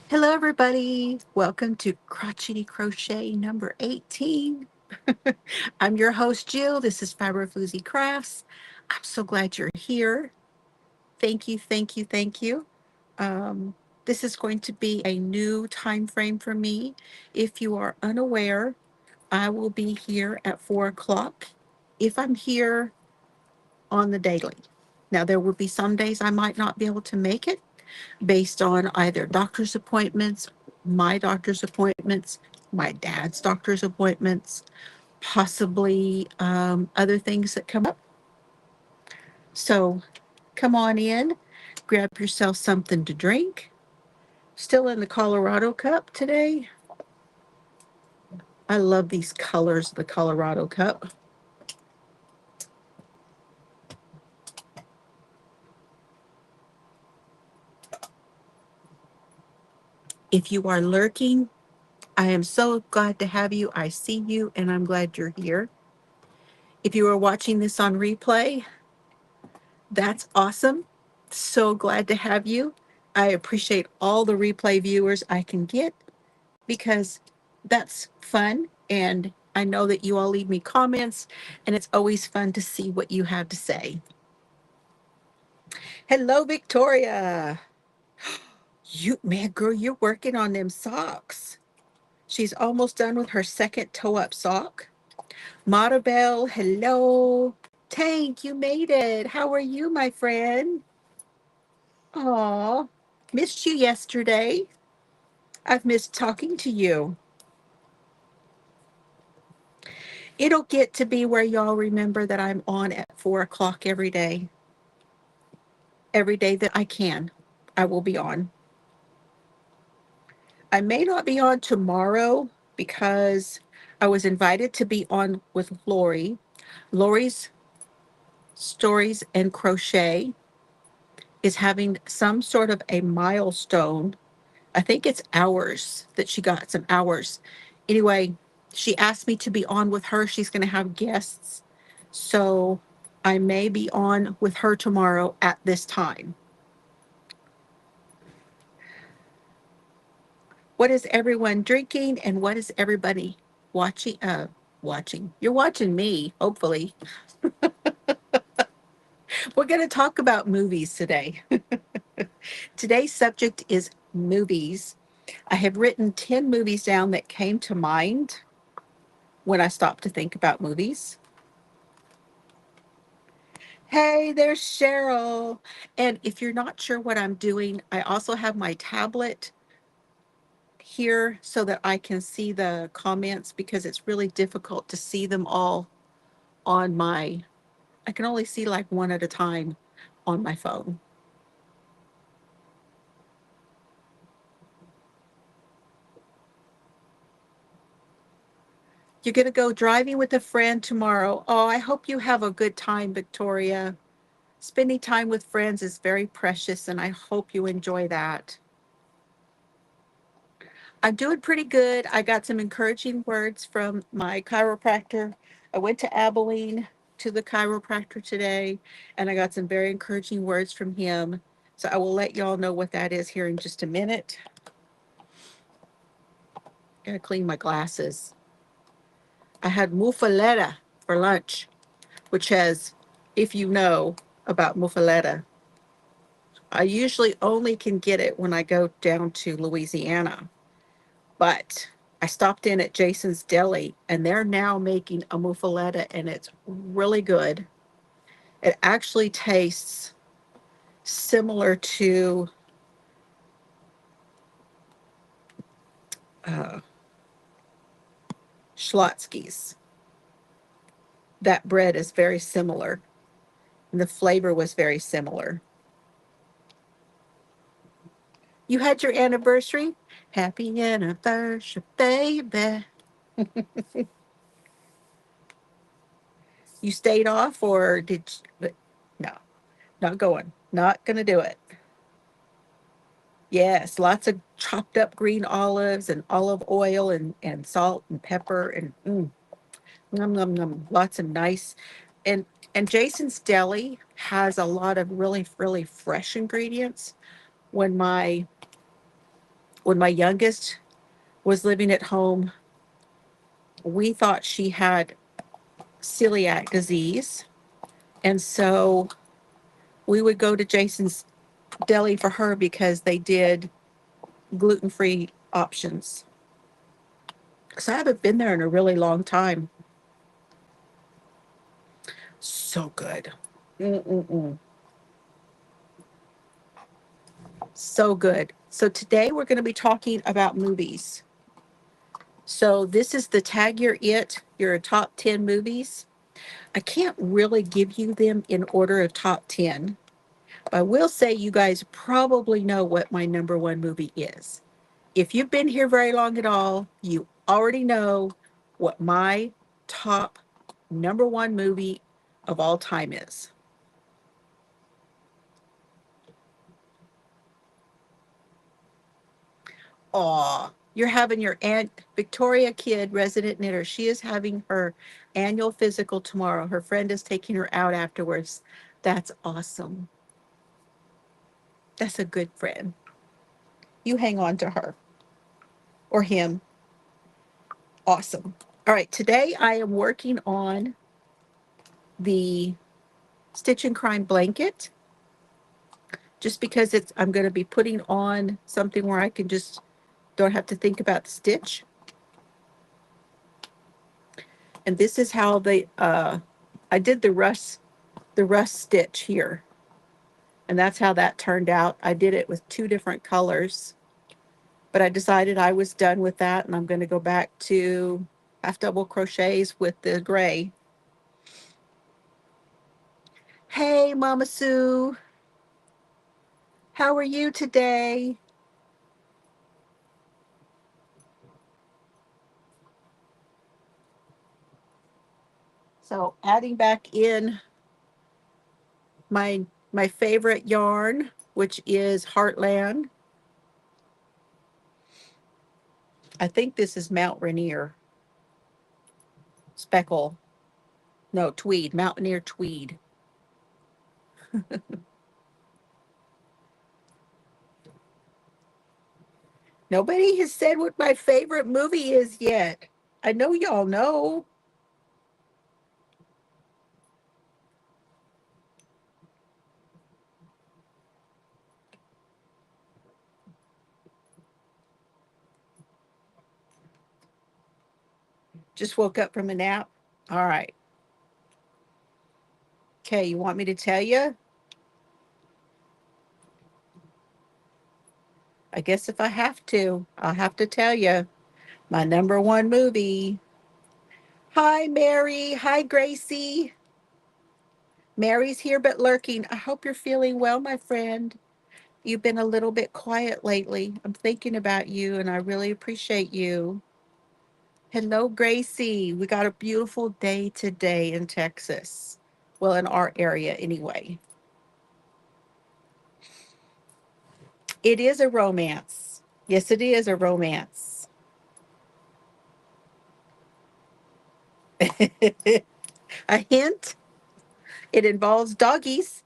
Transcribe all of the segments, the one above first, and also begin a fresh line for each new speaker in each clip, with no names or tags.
Hello, everybody. Welcome to Crochtity Crochet number 18. I'm your host, Jill. This is FiberFloozieCrafts. I'm so glad you're here. Thank you, thank you, thank you. Um, this is going to be a new time frame for me. If you are unaware, I will be here at 4 o'clock if I'm here on the daily. Now, there will be some days I might not be able to make it based on either doctor's appointments, my doctor's appointments, my dad's doctor's appointments, possibly other things that come up. So come on in, grab yourself something to drink. Still in the Colorado cup today. I love these colors of the Colorado cup. If you are lurking, I am so glad to have you. I see you and I'm glad you're here. If you are watching this on replay, that's awesome. So glad to have you. I appreciate all the replay viewers I can get because that's fun. And I know that you all leave me comments, and it's always fun to see what you have to say. Hello, Victoria. You, man, girl, you're working on them socks. She's almost done with her second toe up sock. Maribel, hello. Tank, you made it. How are you, my friend? Aw, missed you yesterday. I've missed talking to you. It'll get to be where y'all remember that I'm on at 4 o'clock every day. Every day that I can, I will be on. I may not be on tomorrow because I was invited to be on with Lori. Lori's Stories and Crochet is having some sort of a milestone. I think it's hours that she got some hours. Anyway, she asked me to be on with her. She's going to have guests. So I may be on with her tomorrow at this time. What is everyone drinking and what is everybody watching? Watching. You're watching me, hopefully. We're going to talk about movies today. Today's subject is movies. I have written 10 movies down that came to mind when I stopped to think about movies. Hey, there's Cheryl. And if you're not sure what I'm doing, I also have my tablet here so that I can see the comments because it's really difficult to see them all on my, I can only see like one at a time on my phone. You're going to go driving with a friend tomorrow. Oh, I hope you have a good time, Victoria. Spending time with friends is very precious, and I hope you enjoy that. I'm doing pretty good. I got some encouraging words from my chiropractor. I went to Abilene to the chiropractor today, and I got some very encouraging words from him. So I will let y'all know what that is here in just a minute. Gotta clean my glasses. I had muffaletta for lunch, which has, if you know about muffaletta, I usually only can get it when I go down to Louisiana. But I stopped in at Jason's Deli and they're now making a muffaletta and it's really good. It actually tastes similar to uh, Schlotsky's. That bread is very similar and the flavor was very similar. You had your anniversary? Happy anniversary, baby. You stayed off or did you? No, not going. Not going to do it. Yes, lots of chopped up green olives and olive oil and salt and pepper and num num num. Lots of nice and and Jason's Deli has a lot of really fresh ingredients. When my When my youngest was living at home, we thought she had celiac disease. And so we would go to Jason's Deli for her because they did gluten-free options. So I haven't been there in a really long time. So good. Mm-mm-mm. So good. So today we're going to be talking about movies. So this is the Tag your top 10 movies. I can't really give you them in order of top 10. But I will say you guys probably know what my number one movie is. If you've been here very long at all, you already know what my top number one movie of all time is. Aw, you're having your Aunt Victoria Kidd, resident knitter. She is having her annual physical tomorrow. Her friend is taking her out afterwards. That's awesome. That's a good friend. You hang on to her or him. Awesome. All right, today I am working on the Stitch and Crime blanket just because I'm going to be putting on something where I can just don't have to think about the stitch. And this is how I did the rust stitch here. And that's how that turned out. I did it with two different colors, but I decided I was done with that and I'm going to go back to half double crochets with the gray. Hey, Mama Sue. How are you today? So adding back in my favorite yarn, which is Heartland. I think this is Mount Rainier speckle. No, tweed, Mountaineer tweed. Nobody has said what my favorite movie is yet. I know y'all know. Just woke up from a nap. All right. Okay, you want me to tell you? I guess if I have to, I'll have to tell you. My number one movie. Hi, Mary. Hi, Gracie. Mary's here but lurking. I hope you're feeling well, my friend. You've been a little bit quiet lately. I'm thinking about you and I really appreciate you. Hello, Gracie. We got a beautiful day today in Texas. Well, in our area anyway. It is a romance. Yes, it is a romance. A hint, it involves doggies.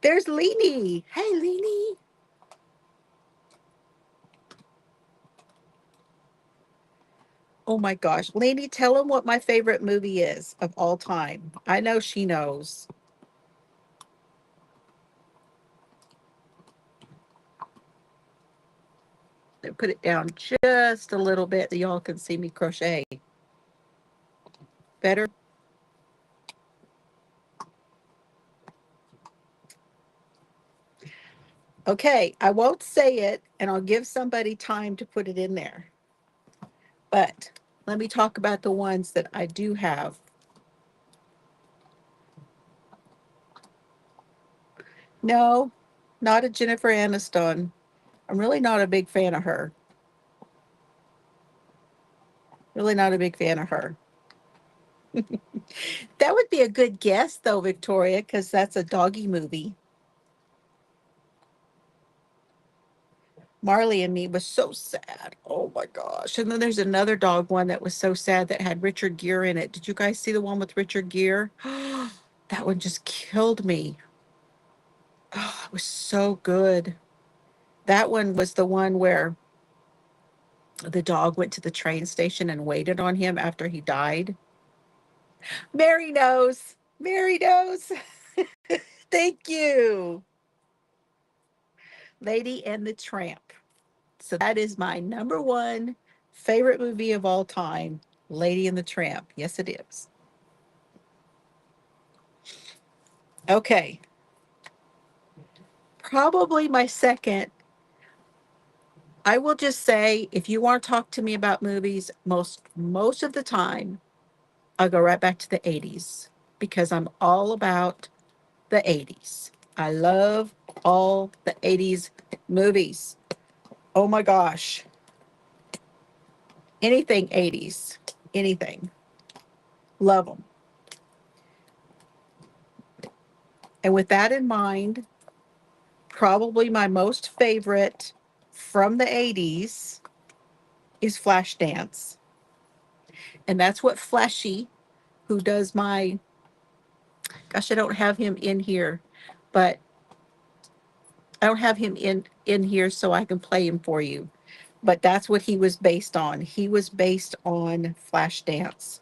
There's Leanie. Hey, Leanie. Oh my gosh. Leanie, tell him what my favorite movie is of all time. I know she knows. Put it down just a little bit that y'all can see me crochet. Better? Okay, I won't say it and I'll give somebody time to put it in there. But let me talk about the ones that I do have. No, not a Jennifer Aniston. I'm really not a big fan of her. Really not a big fan of her. That would be a good guess, though, Victoria, because that's a doggy movie. Marley and Me was so sad. Oh my gosh. And then there's another dog one that was so sad that had Richard Gere in it. Did you guys see the one with Richard Gere? That one just killed me. Oh, it was so good. That one was the one where the dog went to the train station and waited on him after he died. Mary knows. Mary knows. Thank you. Lady and the Tramp. So that is my number one favorite movie of all time, Lady and the Tramp. Yes, it is. Okay. Probably my second. I will just say, if you want to talk to me about movies, most of the time, I'll go right back to the 80s because I'm all about the 80s. I love all the 80s movies. Oh my gosh. Anything 80s, anything. Love them. And with that in mind, probably my most favorite from the 80s is Flashdance. And that's what Flashy, who does my, gosh, I don't have him in here, but I don't have him in here so I can play him for you. But that's what he was based on. He was based on Flashdance.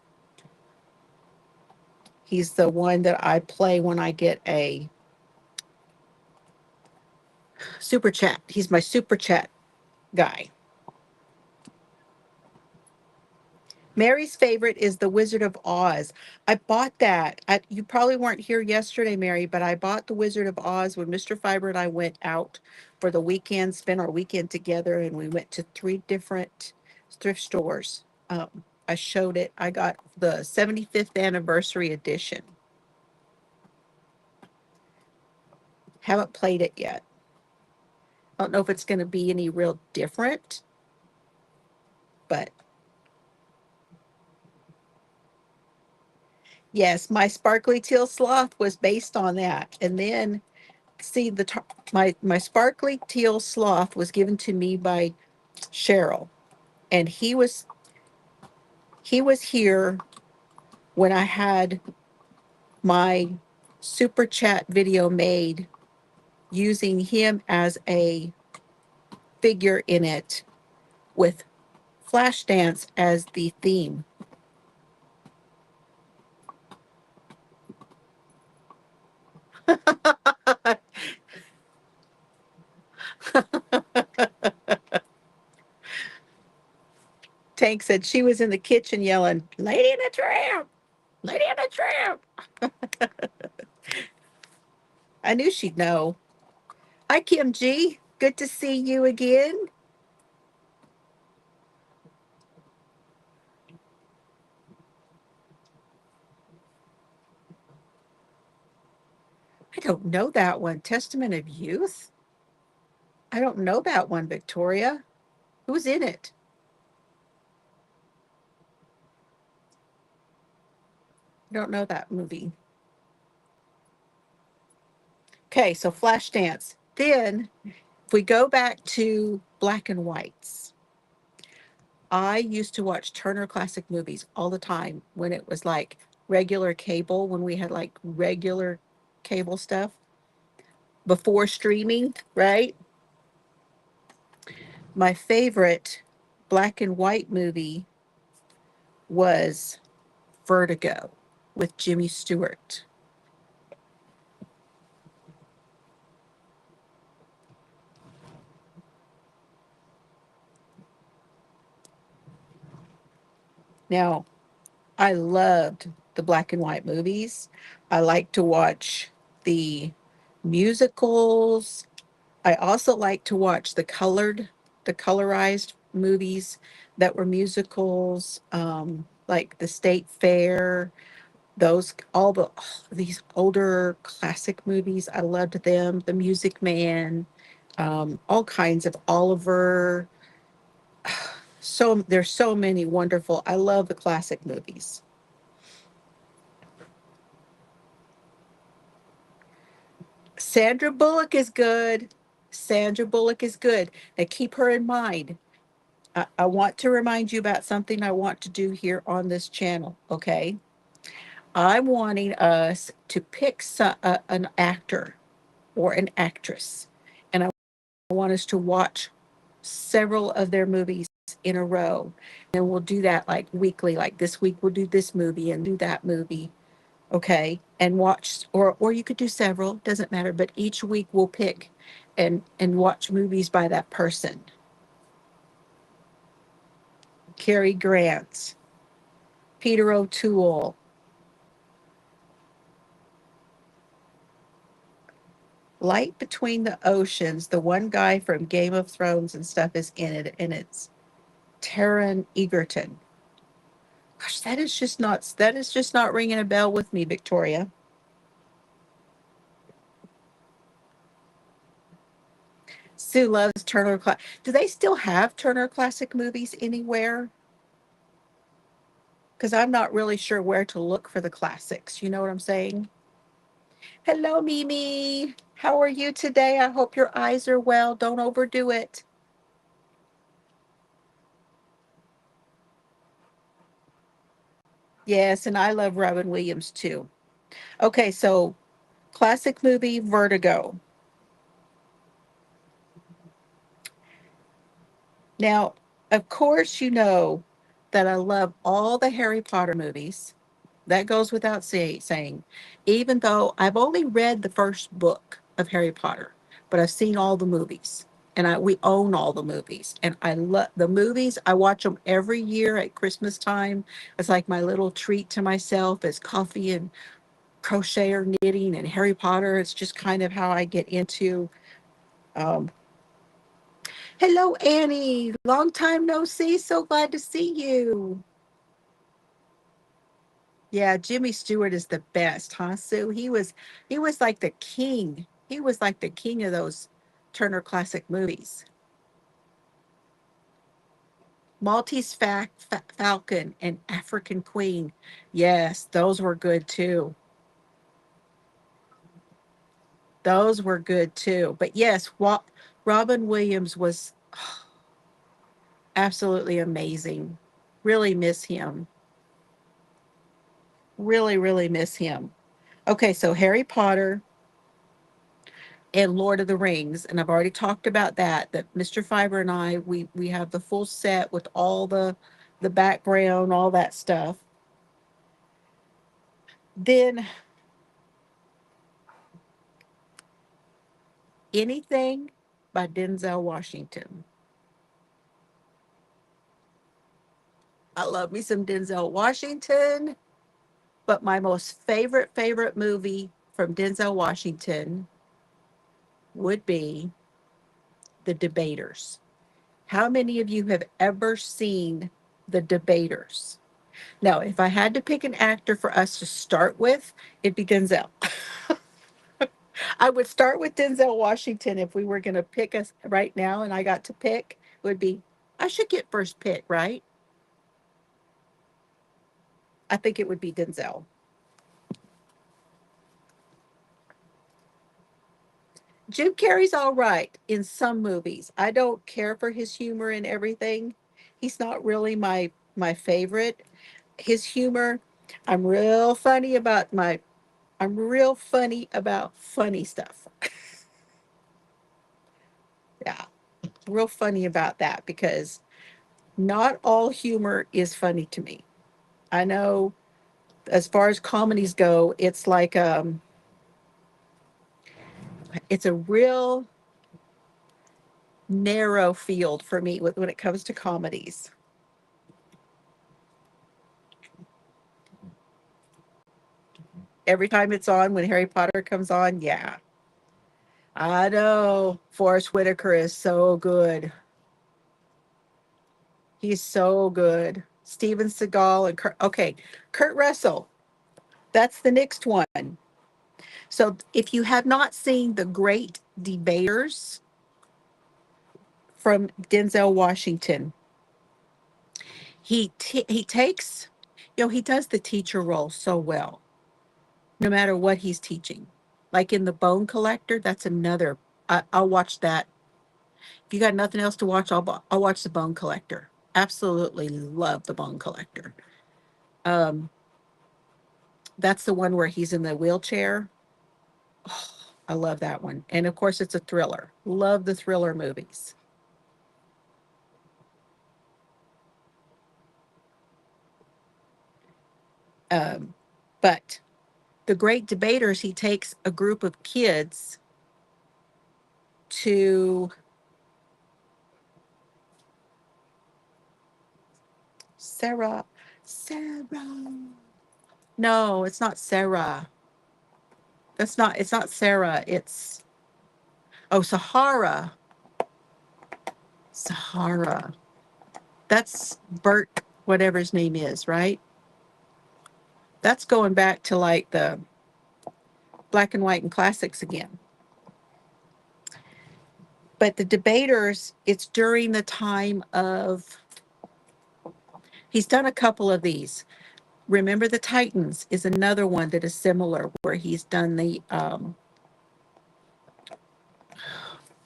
He's the one that I play when I get a super chat. He's my super chat guy. Mary's favorite is The Wizard of Oz. I bought that. You probably weren't here yesterday, Mary, but I bought The Wizard of Oz when Mr. Fiber and I went out for the weekend, spent our weekend together, and we went to 3 different thrift stores. I showed it. I got the 75th anniversary edition. Haven't played it yet. I don't know if it's going to be any real different, but yes, my sparkly teal sloth was based on that. And then see my sparkly teal sloth was given to me by Cheryl, and he was here when I had my super chat video made using him as a figure in it with Flashdance as the theme. Tank said she was in the kitchen yelling, "Lady in the Tramp! Lady in the Tramp!" I knew she'd know. Hi, Kim G. Good to see you again. I don't know that one. Testament of Youth? I don't know that one, Victoria. Who's in it? I don't know that movie. Okay, so Flashdance. Then, if we go back to black and whites, I used to watch Turner Classic Movies all the time when it was like regular cable, when we had like regular cable stuff before streaming, right? My favorite black and white movie was Vertigo with Jimmy Stewart. Now, I loved the black and white movies. I like to watch the musicals. I also like to watch the colorized movies that were musicals, like the State Fair, these older classic movies. I loved them. The Music Man, all kinds of Oliver. So there's so many wonderful. I love the classic movies. Sandra Bullock is good. Sandra Bullock is good. Now keep her in mind. I want to remind you about something I want to do here on this channel, okay? I'm wanting us to pick an actor or an actress, and I want us to watch several of their movies movies in a row. And we'll do that like weekly, like this week we'll do this movie and do that movie. Okay. And watch, or you could do several, doesn't matter, but each week we'll pick and watch movies by that person. Cary Grant, Peter O'Toole, Light Between the Oceans. The one guy from Game of Thrones and stuff is in it, and it's Taron Egerton. Gosh, that is just not ringing a bell with me, Victoria. Sue loves Turner Classic. Do they still have Turner Classic Movies anywhere? Because I'm not really sure where to look for the classics. You know what I'm saying? Hello, Mimi. How are you today? I hope your eyes are well. Don't overdo it. Yes, and I love Robin Williams too. Okay, so classic movie Vertigo. Now, of course, you know that I love all the Harry Potter movies. That goes without saying, even though I've only read the first book of Harry Potter, but I've seen all the movies. And we own all the movies. And I love the movies. I watch them every year at Christmas time. It's like my little treat to myself is coffee and crochet or knitting and Harry Potter. It's just kind of how I get into. Um, Hello, Annie. Long time no see. So glad to see you. Yeah, Jimmy Stewart is the best, huh, Sue? He was like the king. He was like the king of those Turner Classic Movies. Maltese Falcon and African Queen. Yes, those were good too. Those were good too. But yes, Robin Williams was absolutely amazing. Really miss him. Really, really miss him. Okay, so Harry Potter and Lord of the Rings, and I've already talked about that. That Mr. Fiber and I, we have the full set with all the background, all that stuff. Then anything by Denzel Washington. I love me some Denzel Washington, but my most favorite movie from Denzel Washington would be The Debaters. How many of you have ever seen The Debaters? Now, if I had to pick an actor for us to start with, it'd be Denzel. I would start with Denzel Washington if we were going to pick us right now, and I got to pick, would be, I should get first pick, right? I think it would be Denzel. Jim Carrey's all right in some movies. I don't care for his humor and everything. He's not really my favorite. His humor, I'm real funny about my I'm real funny about funny stuff. Yeah, real funny about that because not all humor is funny to me. I know as far as comedies go, it's a real narrow field for me when it comes to comedies. Every time it's on, when Harry Potter comes on, yeah. I know Forrest Whitaker is so good. He's so good. Steven Seagal and Kurt Russell. That's the next one. So if you have not seen The Great Debaters from Denzel Washington, he takes, he does the teacher role so well, no matter what he's teaching. Like in The Bone Collector, that's another. I'll watch that. If you got nothing else to watch, I'll watch The Bone Collector. Absolutely love The Bone Collector. Um, that's the one where he's in the wheelchair. Oh, I love that one. And of course, it's a thriller. Love the thriller movies. But the Great Debaters, he takes a group of kids to Sarah. No, it's not Sarah. It's not Sarah. It's, oh, Sahara. That's Bert, whatever his name is, right? That's going back to like the black and white and classics again. But the Debaters, it's during the time of, he's done a couple of these. Remember the Titans is another one that is similar, where he's done the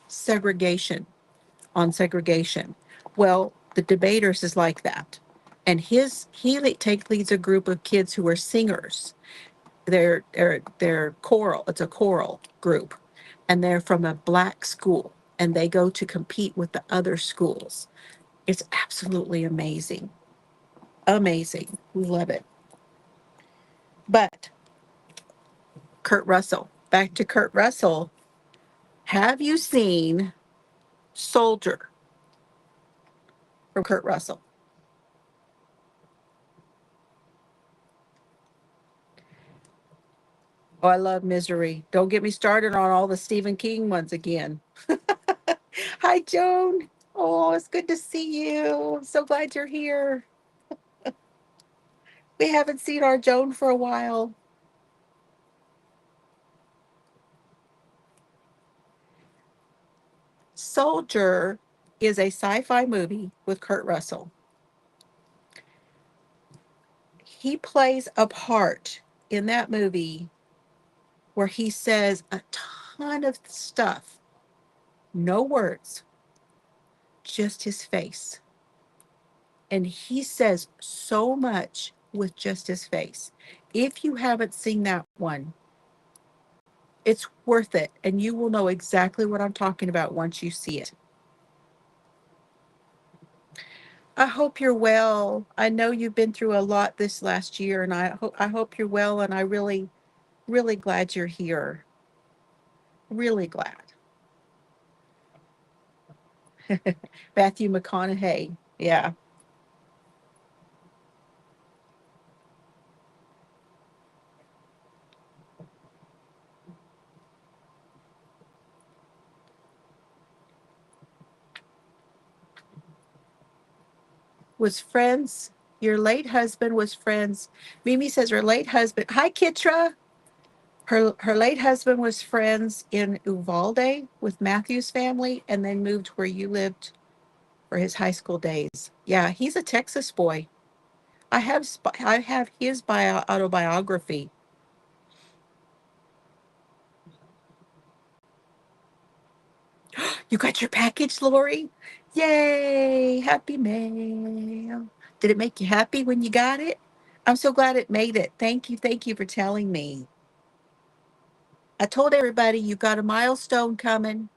segregation on segregation. Well, the Debaters is like that. And he leads a group of kids who are singers. They're choral. It's a choral group, and they're from a black school, and they go to compete with the other schools. It's absolutely amazing. Amazing. We love it. But Kurt Russell, back to Kurt Russell. Have you seen Soldier from Kurt Russell? Oh, I love Misery. Don't get me started on all the Stephen King ones again. Hi, Joan. Oh, it's good to see you. I'm so glad you're here. We haven't seen our Joan for a while. Soldier is a sci-fi movie with Kurt Russell. He plays a part in that movie where he says a ton of stuff, no words, just his face. And he says so much with just his face. If you haven't seen that one, it's worth it. And you will know exactly what I'm talking about once you see it. I hope you're well. I know you've been through a lot this last year, and I hope you're well, and I really glad you're here. Really glad. Matthew McConaughey. Yeah. Was friends. Your late husband was friends. Mimi says her late husband. Hi, Kitra. Her late husband was friends in Uvalde with Matthew's family, and then moved where you lived for his high school days. Yeah, he's a Texas boy. I have his autobiography. You got your package, Lori? Yay! Happy mail. Did it make you happy when you got it? I'm so glad it made it. Thank you for telling me. I told everybody you got a milestone coming.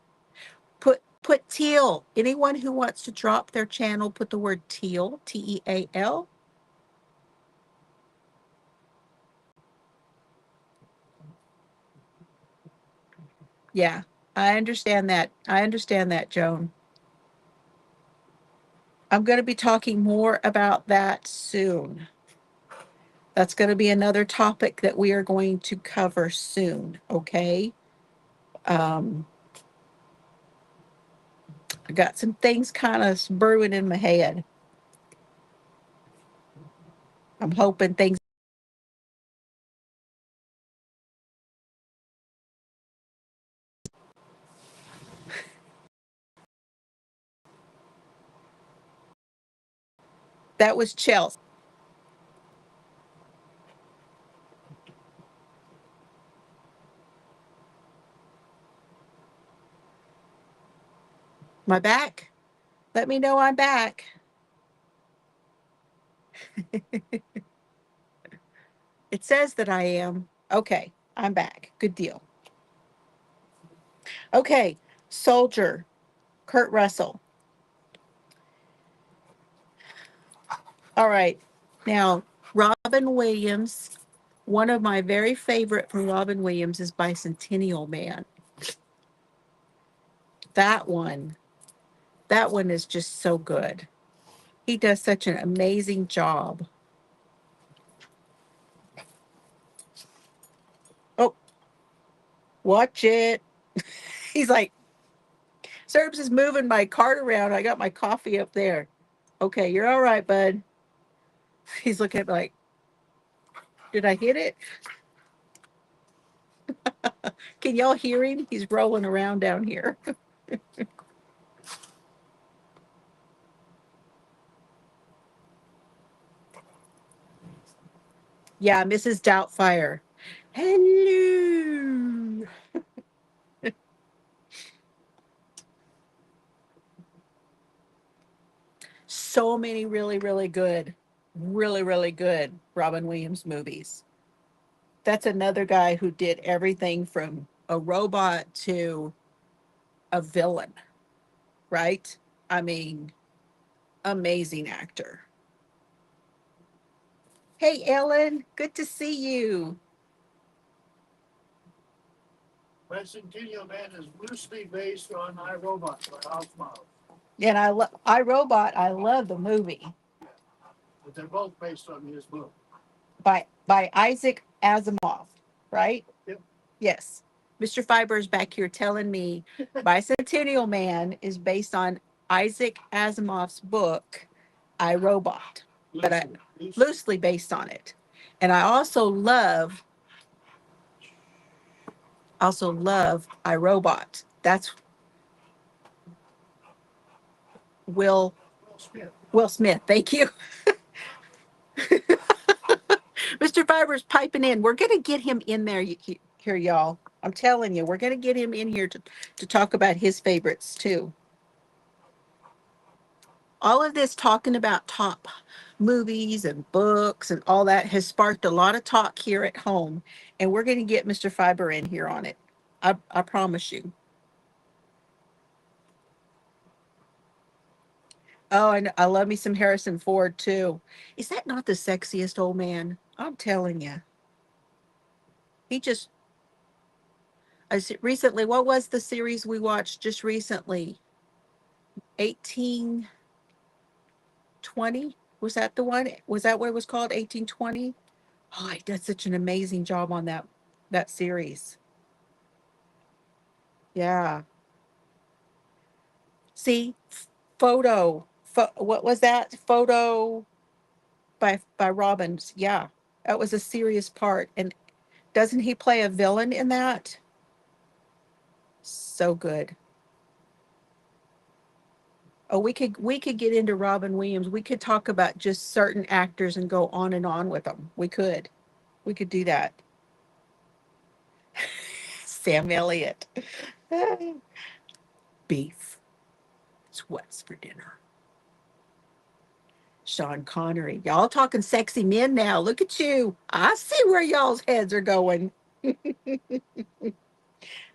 Put teal. Anyone who wants to drop their channel, put the word teal, Teal. Yeah, I understand that. I understand that, Joan. I'm going to be talking more about that soon. That's going to be another topic that we are going to cover soon, okay? Um, I got some things kind of brewing in my head. I'm hoping things. That was Chelsea. My back. Let me know I'm back. It says that I am. Okay, I'm back. Good deal. Okay, Soldier, Kurt Russell. All right. Now, Robin Williams. One of my very favorite from Robin Williams is Bicentennial Man. That one, that one is just so good. He does such an amazing job. Oh, watch it. He's like, Serbs is moving my cart around. I got my coffee up there. Okay, you're all right, bud. He's looking at me like, did I hit it? Can y'all hear him? He's rolling around down here. Yeah, Mrs. Doubtfire. Hello. So many really good Robin Williams movies. That's another guy who did everything from a robot to a villain, right? I mean, amazing actor. Hey, Ellen, good to see you.
Bicentennial Man is loosely based on iRobot by Osmo,
And iRobot, I love the movie
but they're both based on his book.
by Isaac Asimov, right?
Yep.
Yes. Mr. Fiber's back here telling me Bicentennial Man is based on Isaac Asimov's book, I, Robot, but I loosely based on it. And I also love I, Robot. That's Will
Will Smith.
Will Smith. Thank you. Mr. Fiber's piping in. We're gonna get him in there here, y'all. I'm telling you, we're gonna get him in here to talk about his favorites too. All of this talking about top movies and books and all that has sparked a lot of talk here at home, and we're going to get Mr. Fiber in here on it. I promise you. Oh, and I love me some Harrison Ford too. Is that not the sexiest old man? I'm telling you. He just recently, what was the series we watched just recently? 1820? Was that the one? Was that what it was called? 1820? Oh, he did such an amazing job on that series. Yeah. See, what was that? Photo by Robbins. Yeah. That was a serious part. And doesn't he play a villain in that? So good. Oh, we could get into Robin Williams. We could talk about just certain actors and go on and on with them. We could. We could do that. Sam Elliott. Beef. It's what's for dinner. Sean Connery. Y'all talking sexy men now. Look at you. I see where y'all's heads are going.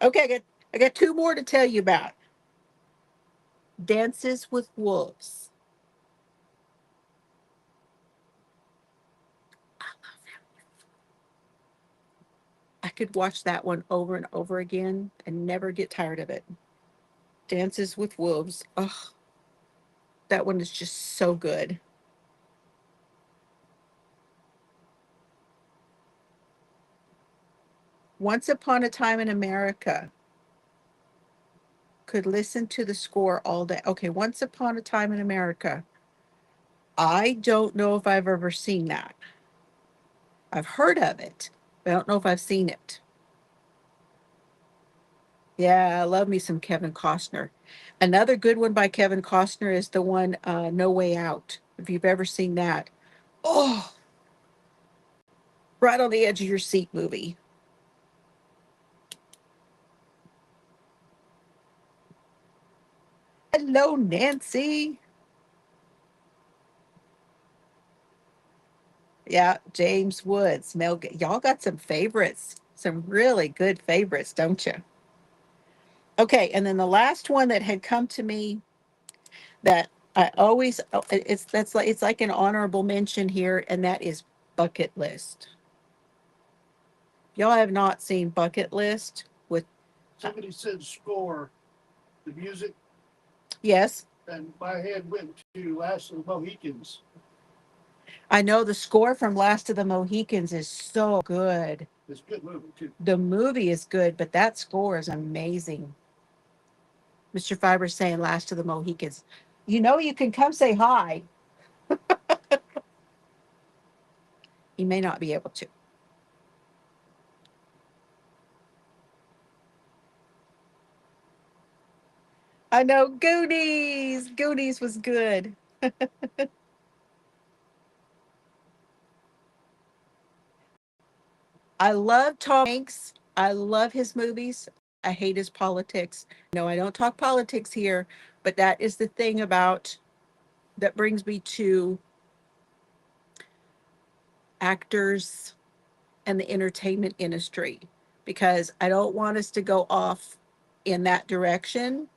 Okay, I got two more to tell you about. Dances with Wolves. I could watch that one over and over again and never get tired of it. Dances with Wolves. Oh, that one is just so good. Once Upon a Time in America. Could listen to the score all day. Okay, Once Upon a Time in America. I don't know if I've ever seen that. I've heard of it, but I don't know if I've seen it. Yeah, I love me some Kevin Costner. Another good one by Kevin Costner is the one No Way Out. If you've ever seen that. Oh, right on the edge of your seat movie. Hello, Nancy. Yeah, James Woods. Y'all got some favorites, some really good favorites, don't you? Okay, and then the last one that had come to me that I always it's that's like it's like an honorable mention here, and that is Bucket List. Y'all have not seen Bucket List with
Somebody said score, the music,
yes.
and my head went to Last of the Mohicans.
I know the score from Last of the Mohicans is so good.
It's a good movie too.
The movie is good, but that score is amazing. Mr. Fiber's saying Last of the Mohicans. You know you can come say hi. He may not be able to. I know Goonies. Goonies was good. I love Tom Hanks. I love his movies. I hate his politics. No, I don't talk politics here, but that is the thing about that brings me to actors and the entertainment industry because I don't want us to go off in that direction.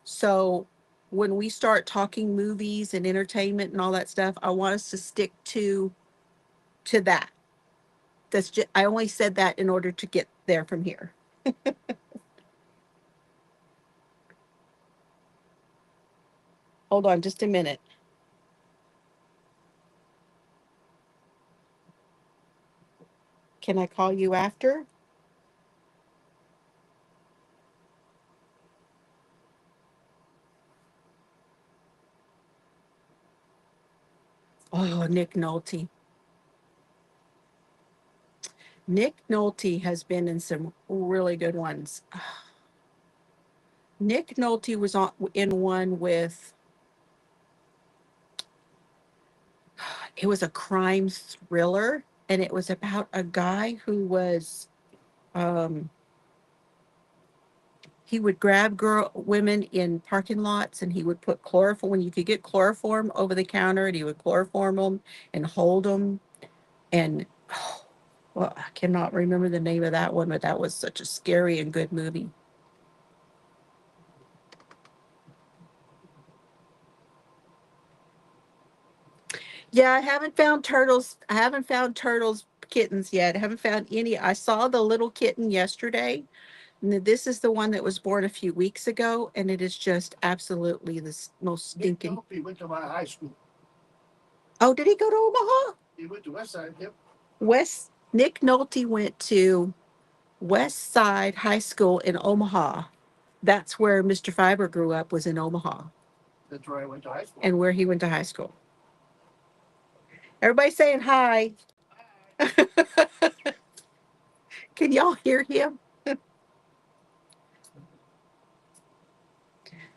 So when we start talking movies and entertainment and all that stuff, I want us to stick to that. That's just I only said that in order to get there from here. Hold on just a minute. Can I call you after? Oh, Nick Nolte. Nick Nolte has been in some really good ones. Nick Nolte was in one with it was a crime thriller and it was about a guy who was um he would grab women in parking lots and he would put chloroform when you could get chloroform over the counter and he would chloroform them and hold them and oh, well, I cannot remember the name of that one, but that was such a scary and good movie. Yeah, I haven't found turtles. I haven't found turtles kittens yet. I haven't found any. I saw the little kitten yesterday. And this is the one that was born a few weeks ago, and it is just absolutely the most
Nick
stinking.
Nolte went to my high school.
Oh, did he go to Omaha?
He went to West Side. Yep.
West Nick Nolte went to West Side High School in Omaha. That's where Mr. Fiber grew up, was in Omaha,
That's where I went to high school.
and where he went to high school. Everybody saying hi. Can y'all hear him?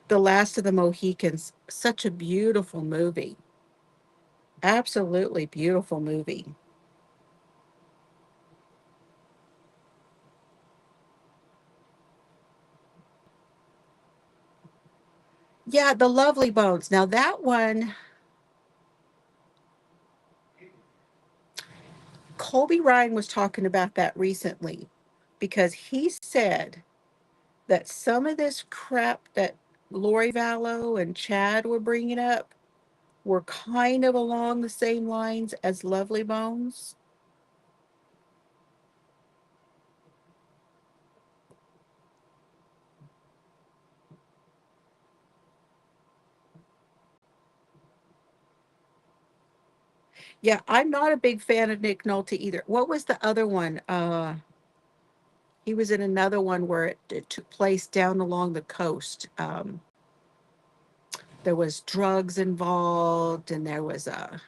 The Last of the Mohicans, such a beautiful movie. Absolutely beautiful movie. Yeah, The Lovely Bones. Now that one, Colby Ryan was talking about that recently because he said that some of this crap that Lori Vallow and Chad were bringing up were kind of along the same lines as Lovely Bones. Yeah, I'm not a big fan of Nick Nolte either. What was the other one? He was in another one where it took place down along the coast. There was drugs involved, and there was a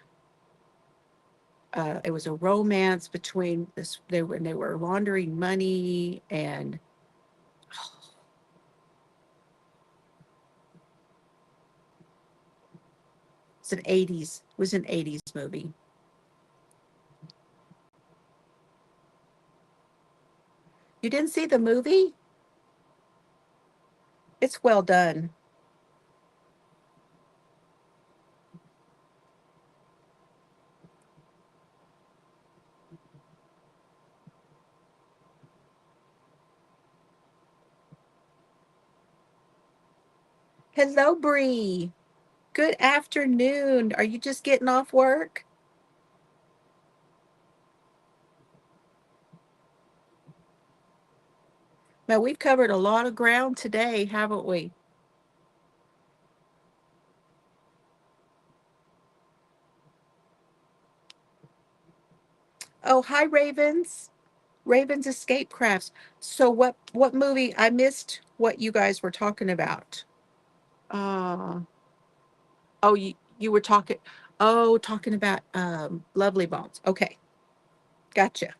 it was a romance between this. They were laundering money, and it's an '80s. It was an '80s movie. You didn't see the movie? It's well done. Hello, Bree. Good afternoon. Are you just getting off work? Now, we've covered a lot of ground today, haven't we? Oh, hi, Ravens. Ravens Escape Crafts. So what movie? I missed what you guys were talking about. Uh oh, you were talking, oh, talking about Lovely Bones. Okay, gotcha.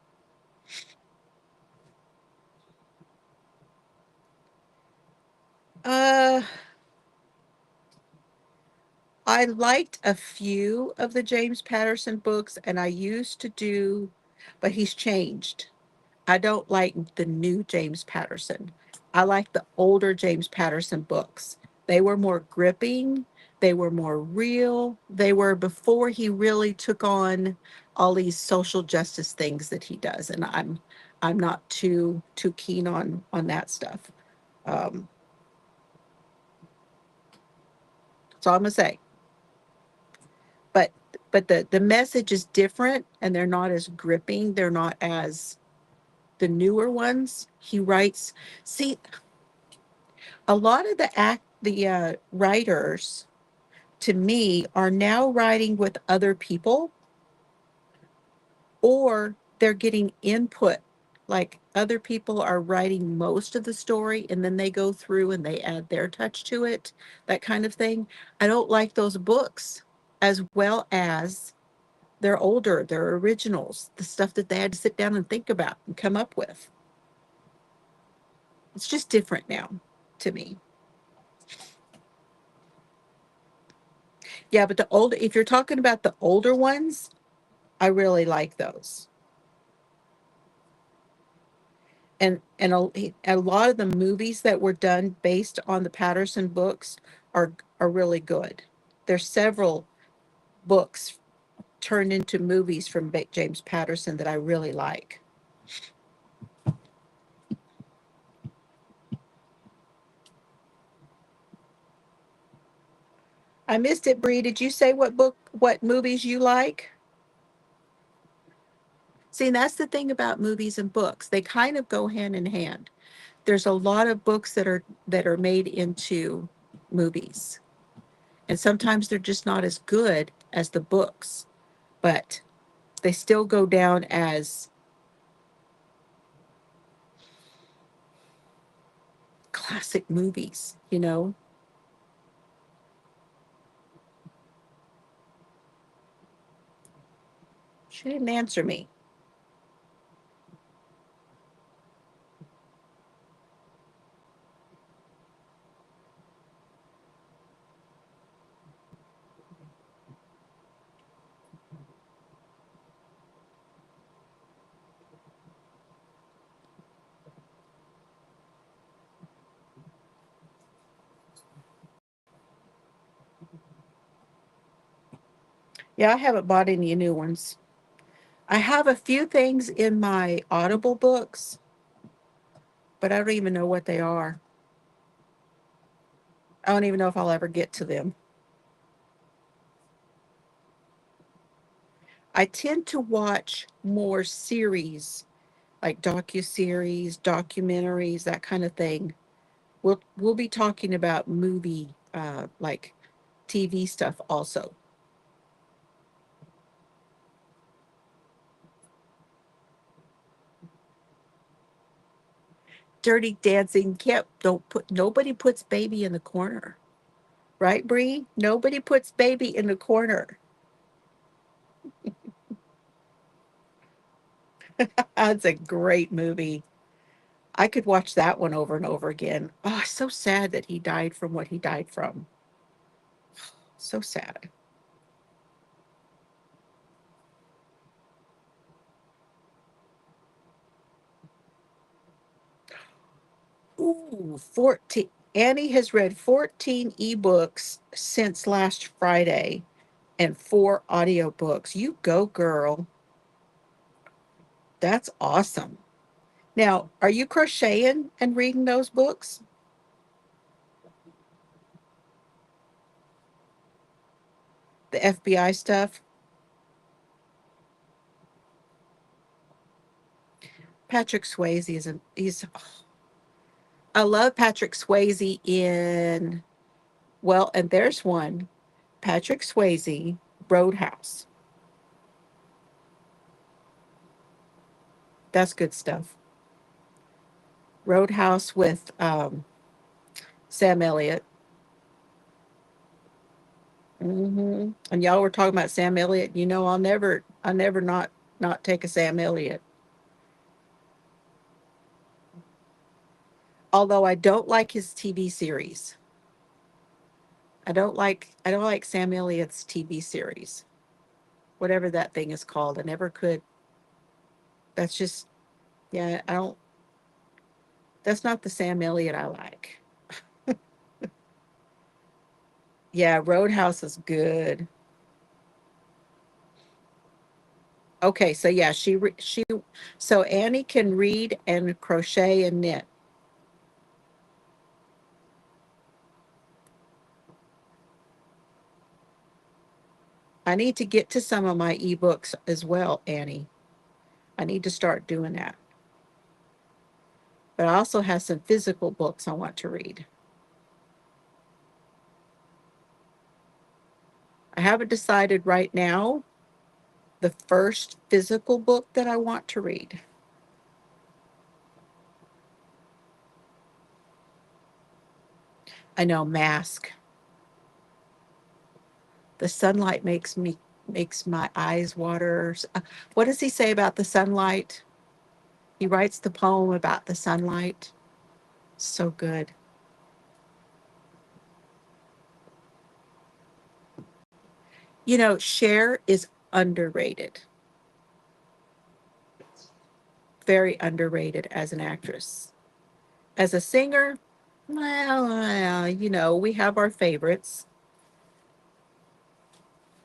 Uh I liked a few of the James Patterson books, and I used to do, but he's changed. I don't like the new James Patterson. I like the older James Patterson books. They were more gripping, they were more real. They were before he really took on all these social justice things that he does, and I'm not too keen on that stuff. Um, so I'm gonna say, but the message is different, and they're not as gripping. They're not as the newer ones. He writes. See, a lot of the writers to me are now writing with other people, or they're getting input, like other people are writing most of the story and then they go through and they add their touch to it, that kind of thing. I don't like those books as well as they're older, they're originals, the stuff that they had to sit down and think about and come up with. It's just different now to me. Yeah, but the older, if you're talking about the older ones, I really like those. And a lot of the movies that were done based on the Patterson books are really good. There's several books turned into movies from James Patterson that I really like. I missed it, Bree. Did you say what movies you like? See, that's the thing about movies and books. They kind of go hand in hand. There's a lot of books that are made into movies. And sometimes they're just not as good as the books, but they still go down as classic movies. She didn't answer me. Yeah, I haven't bought any new ones. I have a few things in my Audible books, but I don't even know what they are. I don't even know if I'll ever get to them. I tend to watch more series, like docu-series, documentaries, that kind of thing. We'll be talking about movie, like TV stuff also. Dirty Dancing, can't don't put nobody puts baby in the corner. Right, Bree? Nobody puts baby in the corner. That's a great movie. I could watch that one over and over again. Oh, so sad that he died from what he died from. So sad. Ooh, 14. Annie has read 14 ebooks since last Friday and 4 audiobooks. You go, girl. That's awesome. Now, are you crocheting and reading those books? The FBI stuff? Patrick Swayze is a he's I love Patrick Swayze in, well, and there's one, Patrick Swayze, Roadhouse. That's good stuff. Roadhouse with Sam Elliott. And y'all were talking about Sam Elliott. You know, I'll never not take a Sam Elliott. Although I don't like his TV series. I don't like Sam Elliott's TV series. Whatever that thing is called. I never could. That's just, yeah, I don't, that's not the Sam Elliott I like. Yeah, Roadhouse is good. Okay, so yeah, so Annie can read and crochet and knit. I need to get to some of my ebooks as well, Annie. I need to start doing that. But I also have some physical books I want to read. I haven't decided right now the first physical book that I want to read. I know, Mask. The sunlight makes my eyes water. What does he say about the sunlight? He writes the poem about the sunlight. So good. You know, Cher is underrated. Very underrated as an actress. As a singer, well, you know, we have our favorites,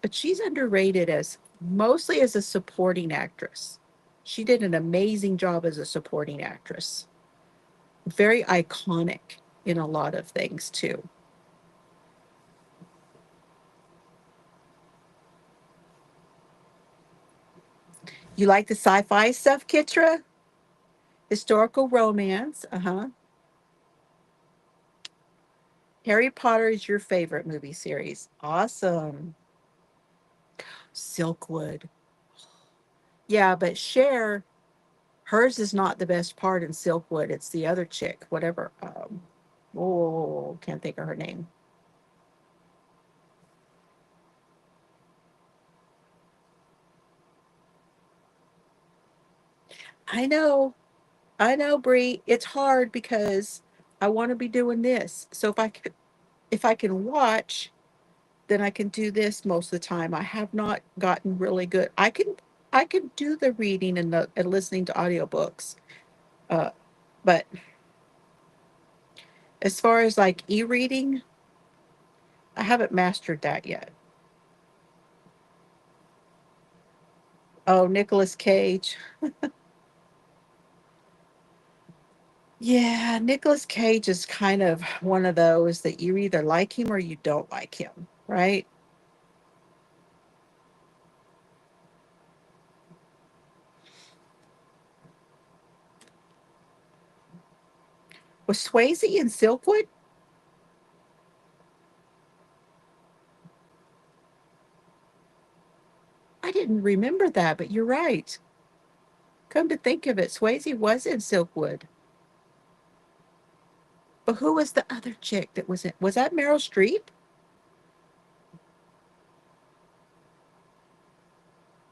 but she's underrated as mostly as a supporting actress. She did an amazing job as a supporting actress. Very iconic in a lot of things too. You like the sci-fi stuff, Kitra? Historical romance. Uh-huh. Harry Potter is your favorite movie series. Awesome. Silkwood. Yeah, but Cher, hers is not the best part in Silkwood. It's the other chick, whatever. Oh, can't think of her name. I know, I know, Bree. It's hard because I want to be doing this. So if I can watch, then I can do this most of the time. I have not gotten really good. I can do the reading and the and listening to audiobooks. Uh, but as far as like e-reading, I haven't mastered that yet. Oh, Nicolas Cage. Yeah, Nicolas Cage is kind of one of those that you either like him or you don't like him, right? Was Swayze in Silkwood? I didn't remember that, but you're right. Come to think of it, Swayze was in Silkwood. But who was the other chick that was in? Was that Meryl Streep?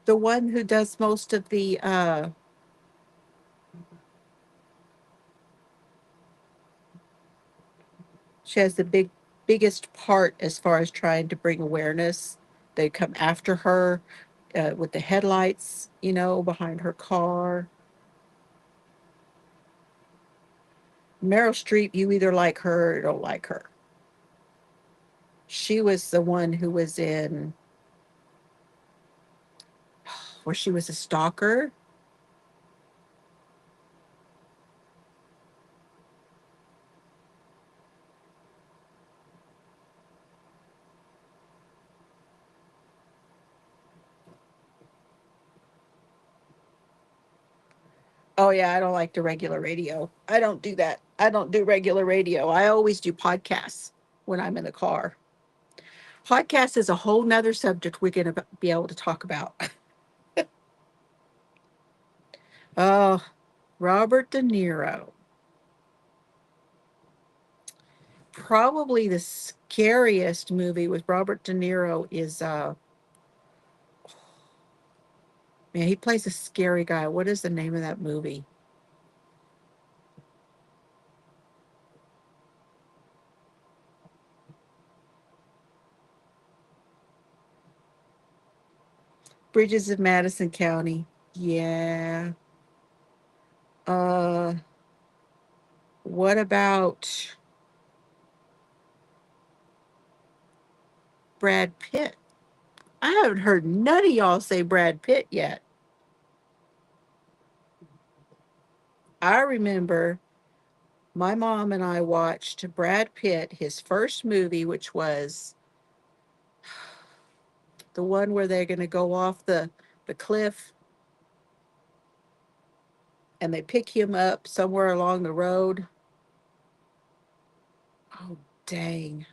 The one who does most of the she has the biggest part as far as trying to bring awareness. They come after her with the headlights, you know, behind her car. Meryl Streep, you either like her or don't like her. She was the one who was in where she was a stalker. Oh yeah, I don't like the regular radio. I don't do that. I don't do regular radio. I always do podcasts when I'm in the car. Podcast is a whole nother subject we're going to be able to talk about. Oh, Robert De Niro. Probably the scariest movie with Robert De Niro is man, he plays a scary guy. What is the name of that movie? Bridges of Madison County. Yeah. Uh what about Brad Pitt? I haven't heard none of y'all say Brad Pitt yet. I remember my mom and I watched Brad Pitt, his first movie, which was the one where they're going to go off the cliff and they pick him up somewhere along the road. Oh, dang.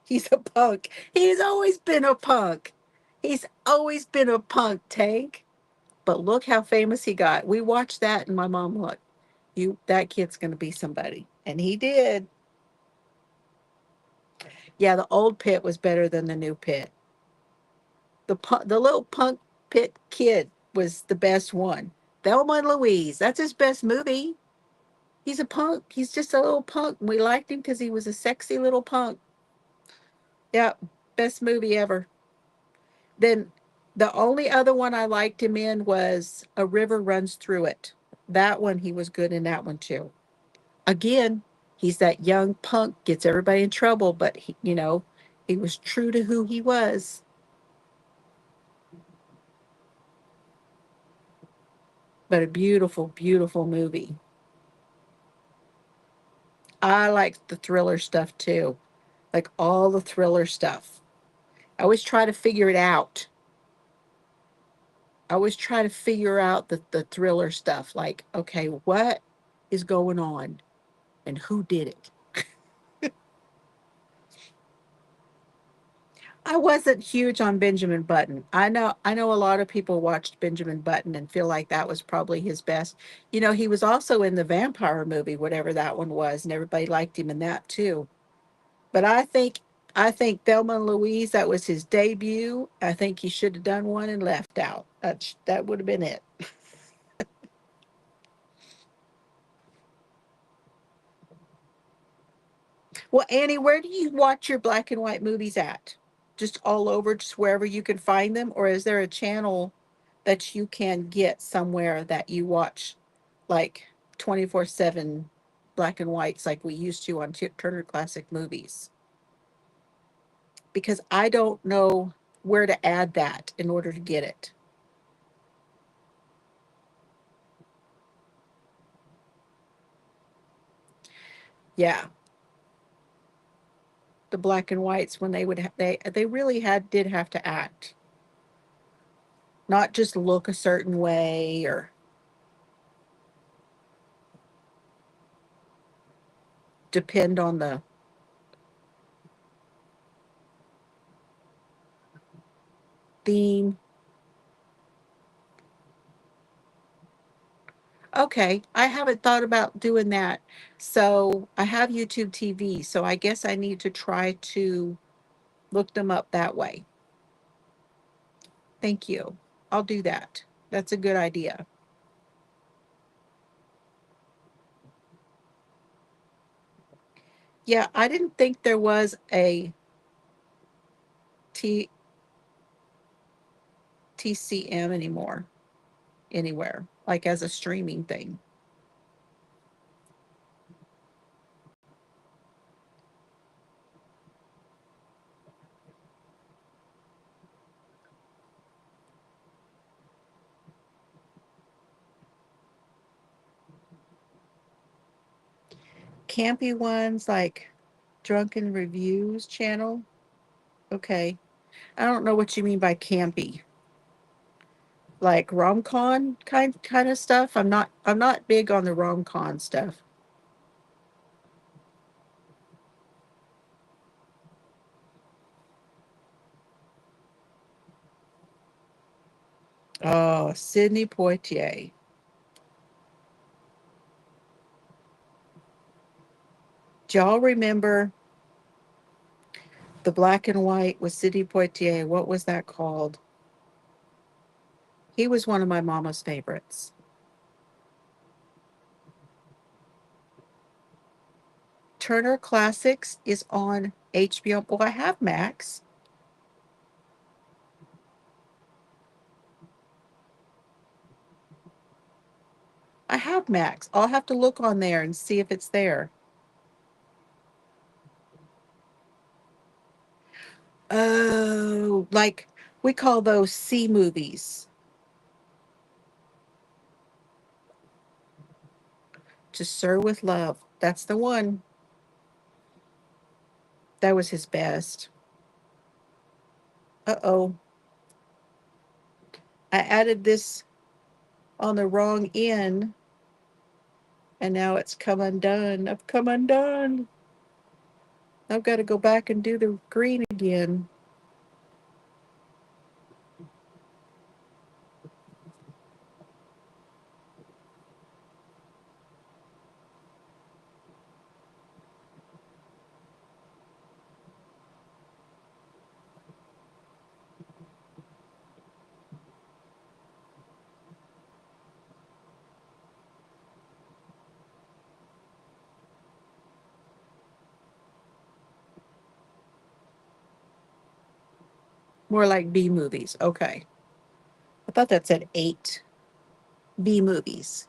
He's a punk. He's always been a punk. He's always been a punk, Tank. But look how famous he got. We watched that and my mom looked, you that kid's going to be somebody. And he did. Yeah, the old Pitt was better than the new Pitt. The little punk Pitt kid was the best one. Thelma and Louise. That's his best movie. He's a punk. He's just a little punk. We liked him because he was a sexy little punk. Yeah, best movie ever. Then the only other one I liked him in was A River Runs Through It. That one, he was good in that one too. Again, he's that young punk, gets everybody in trouble, but he was true to who he was. But a beautiful, beautiful movie. I like the thriller stuff too, like all the thriller stuff. I always try to figure it out. I always try to figure out the thriller stuff. Like, okay, what is going on and who did it? I wasn't huge on Benjamin Button. I know a lot of people watched Benjamin Button and feel like that was probably his best. He was also in the vampire movie, whatever that one was, and everybody liked him in that too. But I think Thelma and Louise, that was his debut. I think he should have done one and left out. That would have been it. Well, Annie, where do you watch your black and white movies at? Just all over, just wherever you can find them, or is there a channel that you can get somewhere that you watch like 24/7 black and whites like we used to on Turner Classic Movies? Because I don't know where to add that in order to get it. Yeah, the black and whites when they really did have to act, not just look a certain way or depend on the theme. Okay, I haven't thought about doing that. So I have YouTube TV, so I guess I need to try to look them up that way. Thank you. I'll do that. That's a good idea. Yeah, I didn't think there was a T TCM anymore anywhere, like as a streaming thing. Campy ones like Drunken Reviews channel. Okay. I don't know what you mean by campy. Like rom-com kind of stuff. I'm not big on the rom-com stuff. Oh, Sidney Poitier. Do y'all remember the black and white with Sidney Poitier? What was that called? He was one of my mama's favorites. Turner Classics is on HBO. Well, I have Max. I have Max. I'll have to look on there and see if it's there. Oh, like we call those C movies. To Sir with Love. That's the one. That was his best. Uh-oh. I added this on the wrong end and now it's come undone. I've come undone. I've got to go back and do the green again. More like B movies. Okay. I thought that said 8 B movies.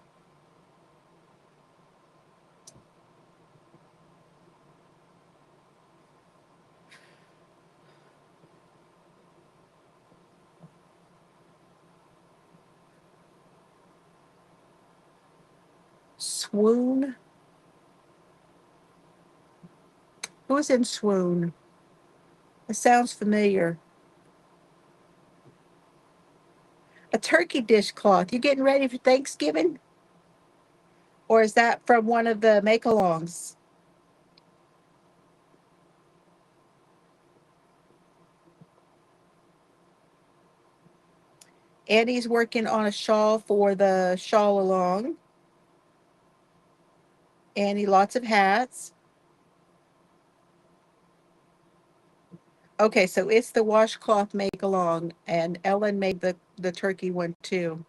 Swoon. Who was in Swoon? It sounds familiar. A turkey dishcloth. You getting ready for Thanksgiving? Or is that from one of the make-alongs? Annie's working on a shawl for the shawl along. Annie, lots of hats. Okay, so it's the washcloth make along, and Ellen made the turkey one too.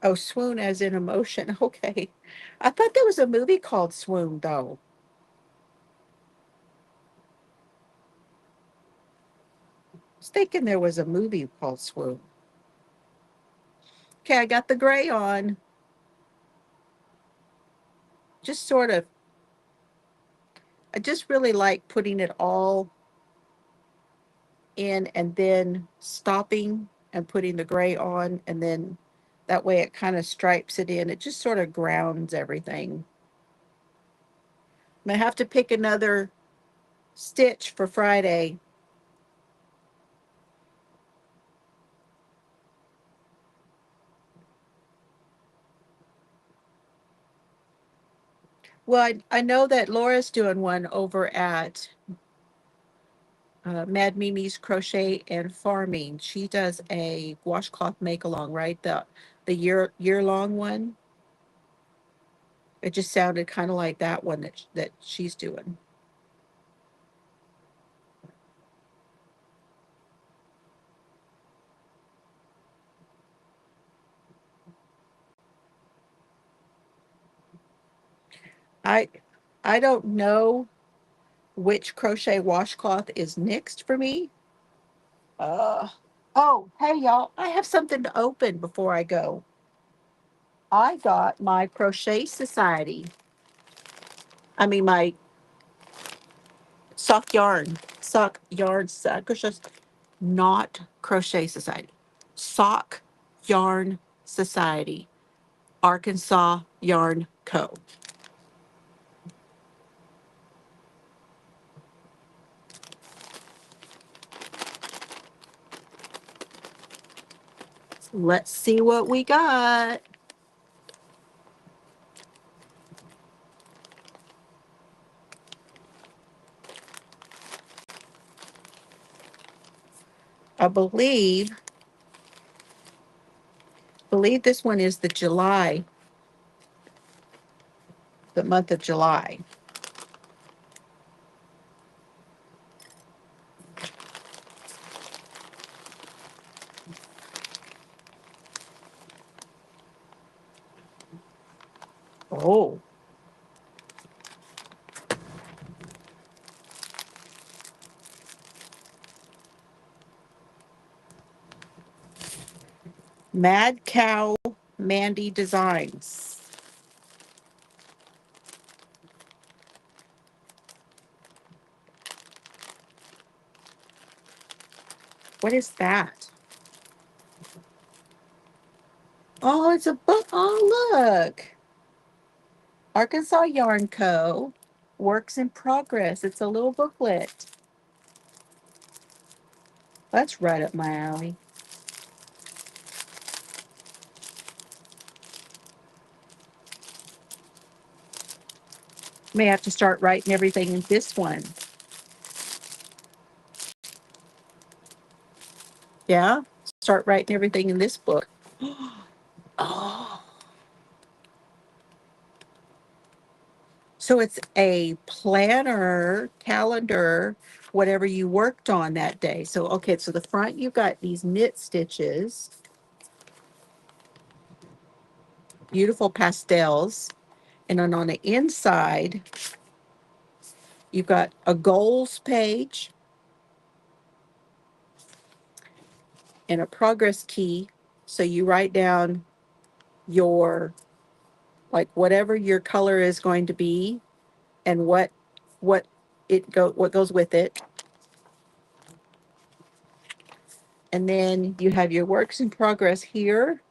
Oh, swoon as in emotion. Okay. I thought there was a movie called Swoon, though. I was thinking there was a movie called Swoon. Okay, I got the gray on. Just sort of, I just really like putting it all in and then stopping and putting the gray on, and then that way it kind of stripes it in. It just sort of grounds everything. I'm gonna have to pick another stitch for Friday. Well, I know that Laura's doing one over at Mad Mimi's Crochet and Farming. She does a washcloth make along, right? The year long one. It just sounded kind of like that one that she's doing. I I don't know which crochet washcloth is next for me. Uh oh, hey y'all, I have something to open before I go. I got my Crochet Society. I mean my sock yarn, crochet. not Crochet Society. Sock Yarn Society, Arkansas Yarn Co. Let's see what we got. I believe this one is the month of July. Oh, Mad Cow Mandy Designs. What is that? Oh, it's a book. Oh, look. Arkansas Yarn Co. Works in Progress. It's a little booklet. That's right up my alley. May have to start writing everything in this one. Yeah? Start writing everything in this book. Oh. So it's a planner, calendar, whatever you worked on that day. So, okay, so the front, you've got these knit stitches, beautiful pastels. And then on the inside, you've got a goals page and a progress key. So you write down your, like, whatever your color is going to be and what what goes with it. And then you have your works in progress here,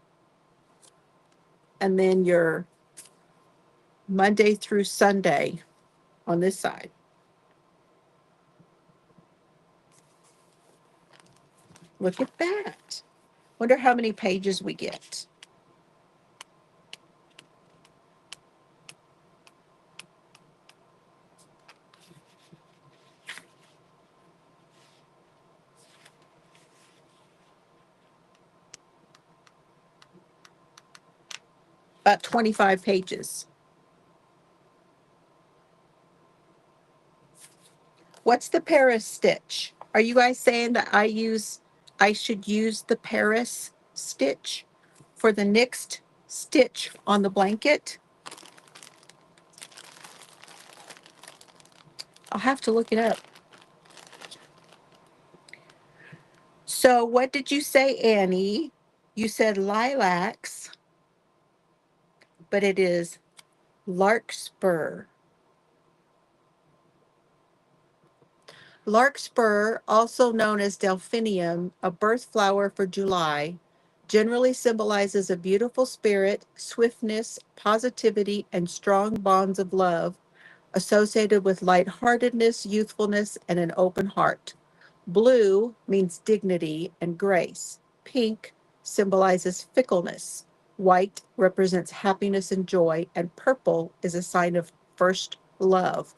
and then your Monday through Sunday on this side. Look at that. Wonder how many pages we get. About 25 pages. What's the Paris stitch? Are you guys saying that I should use the Paris stitch for the next stitch on the blanket? I'll have to look it up. So what did you say, Annie? You said lilacs, but it is larkspur. Larkspur, also known as delphinium, a birth flower for July, generally symbolizes a beautiful spirit, swiftness, positivity, and strong bonds of love associated with lightheartedness, youthfulness, and an open heart. Blue means dignity and grace. Pink symbolizes fickleness. White represents happiness and joy, and purple is a sign of first love.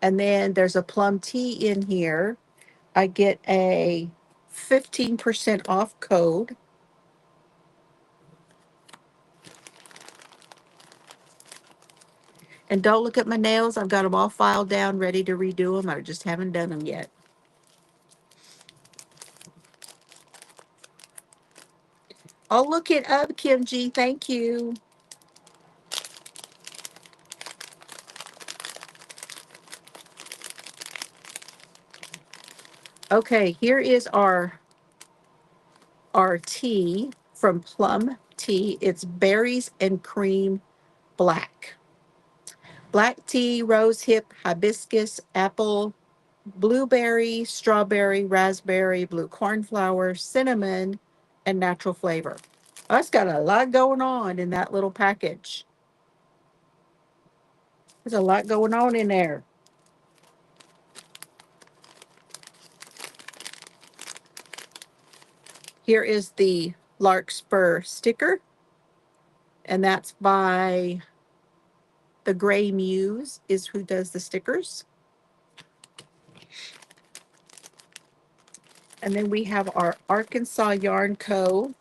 And then there's a plum tea in here. I get a 15% off code. And don't look at my nails. I've got them all filed down, ready to redo them. I just haven't done them yet. I'll look it up, Kim G. Thank you. Okay, here is our tea from Plum Tea. It's berries and cream black. Black tea, rose hip, hibiscus, apple, blueberry, strawberry, raspberry, blue cornflower, cinnamon, and natural flavor. That's got a lot going on in that little package. There's a lot going on in there. Here is the Larkspur sticker, and that's by the Gray Muse is who does the stickers. And then we have our Arkansas Yarn Co.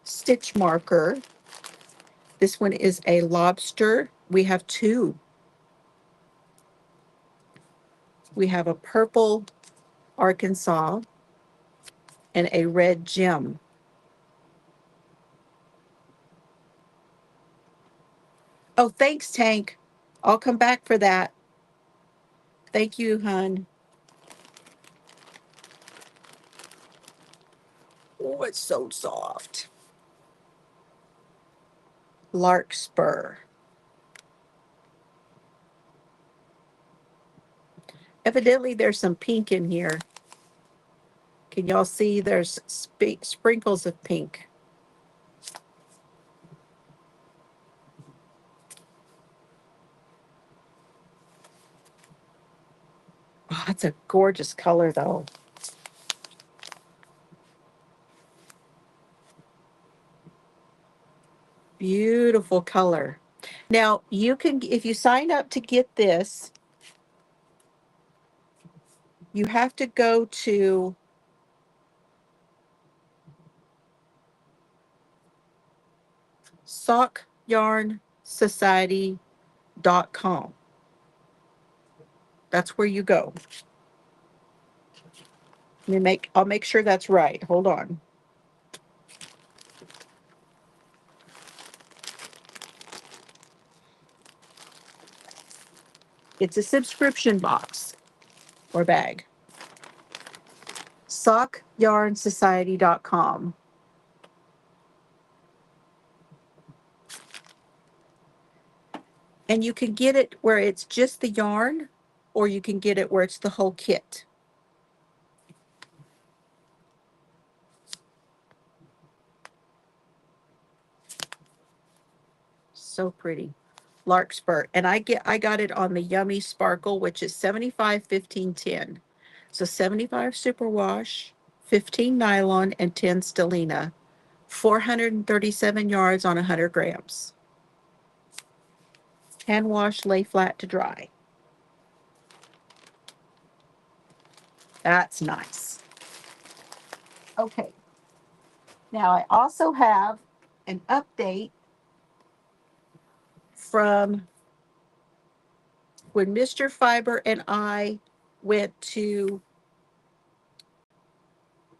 stitch marker. This one is a lobster. We have two. We have a purple Arkansas and a red gem. Oh, thanks, Tank. I'll come back for that. Thank you, hun. Oh, it's so soft. Larkspur. Evidently, there's some pink in here. Can y'all see there's sprinkles of pink? Oh, that's a gorgeous color, though. Beautiful color. Now, you can, if you sign up to get this, you have to go to SockYarnSociety.com. That's where you go. I'll make sure that's right. Hold on. It's a subscription box or bag. SockYarnSociety.com. And you can get it where it's just the yarn, or you can get it where it's the whole kit. So pretty. Larkspur. And I got it on the Yummy Sparkle, which is 75, 15, 10. So 75 superwash, 15 nylon, and 10 stellina. 437 yards on 100 grams. Hand wash, lay flat to dry. That's nice. Okay. Now I also have an update from when Mr. Fiber and I went to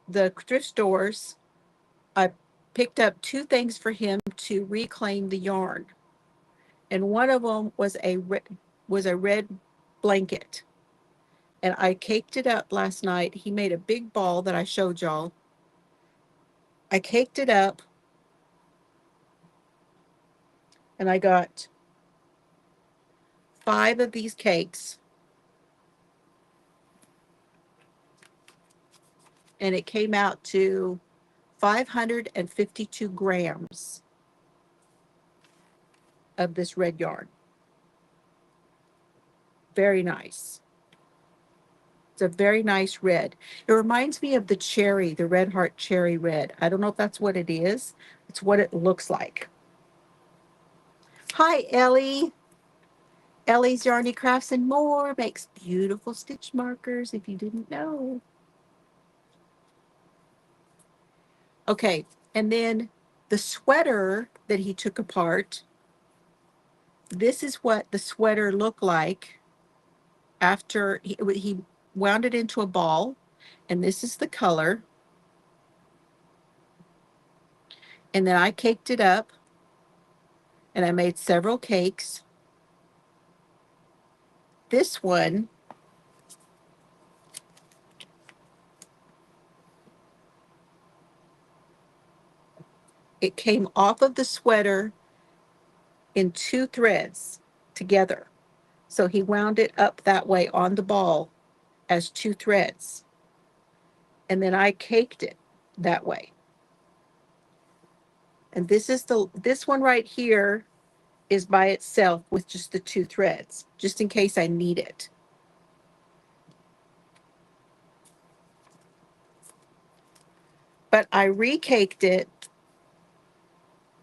the thrift stores. I picked up two things for him to reclaim the yarn, and one of them was a red blanket, and I caked it up last night. He made a big ball that I showed y'all. I caked it up, and I got 5 of these cakes, and it came out to 552 grams of this red yarn. Very nice. It's a very nice red. It reminds me of the cherry, the Red Heart Cherry Red. I don't know if that's what it is. It's what it looks like. Hi, Ellie. Ellie's Yarny Crafts and More makes beautiful stitch markers, if you didn't know. Okay, and then the sweater that he took apart, this is what the sweater looked like after he wound it into a ball, and this is the color. And then I caked it up, and I made several cakes. This one, it came off of the sweater in 2 threads together. So he wound it up that way on the ball, as 2 threads. And then I caked it that way. And this one right here is by itself with just the 2 threads, just in case I need it. But I recaked it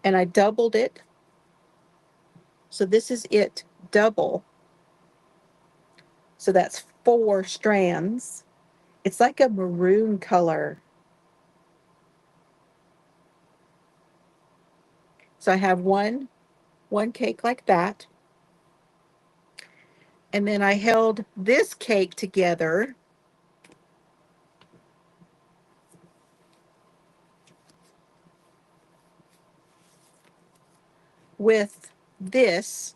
and I doubled it. So this is it double. So that's 4 strands. It's like a maroon color. So I have one cake like that. And then I held this cake together with this,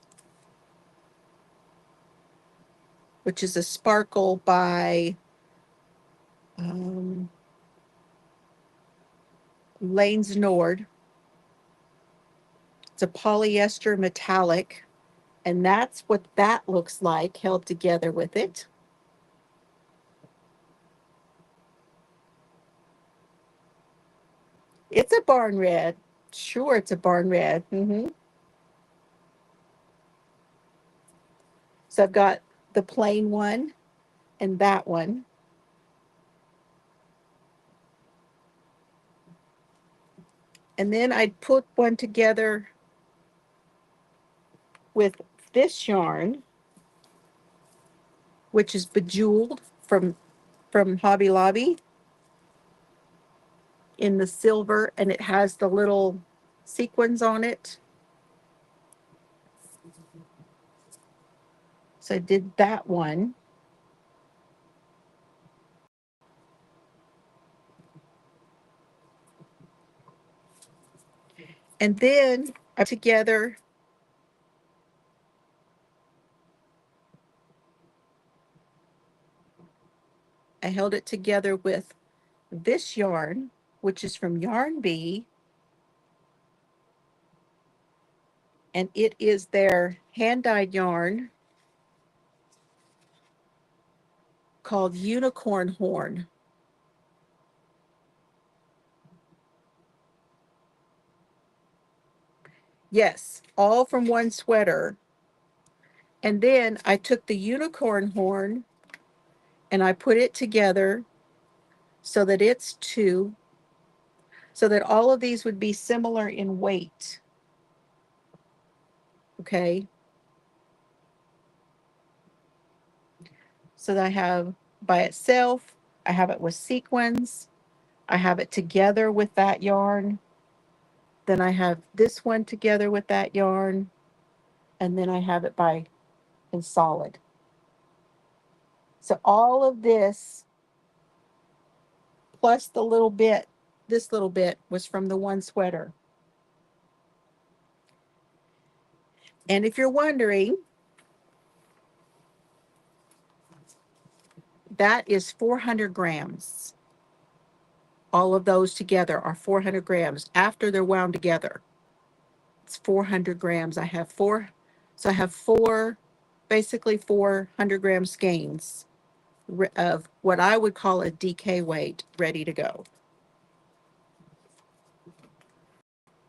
which is a sparkle by Lane's Nord. It's a polyester metallic, and that's what that looks like held together with it. It's a barn red. Sure, it's a barn red. So I've got the plain one and that one. And then I'd put one together with this yarn, which is bejeweled from Hobby Lobby in the silver, and it has the little sequins on it. So I did that one. And then I put together I held it together with this yarn, which is from Yarn Bee, and it is their hand-dyed yarn called Unicorn Horn. Yes, all from one sweater. And then I took the unicorn horn and I put it together so that it's 2, so that all of these would be similar in weight. Okay. So that I have by itself, I have it with sequins, I have it together with that yarn, then I have this one together with that yarn, and then I have it by in solid. So all of this plus the little bit, this little bit was from the one sweater. And if you're wondering, that is 400 grams. All of those together are 400 grams after they're wound together. It's 400 grams. I have 4, so I have 4, basically 400-gram skeins of what I would call a DK weight ready to go.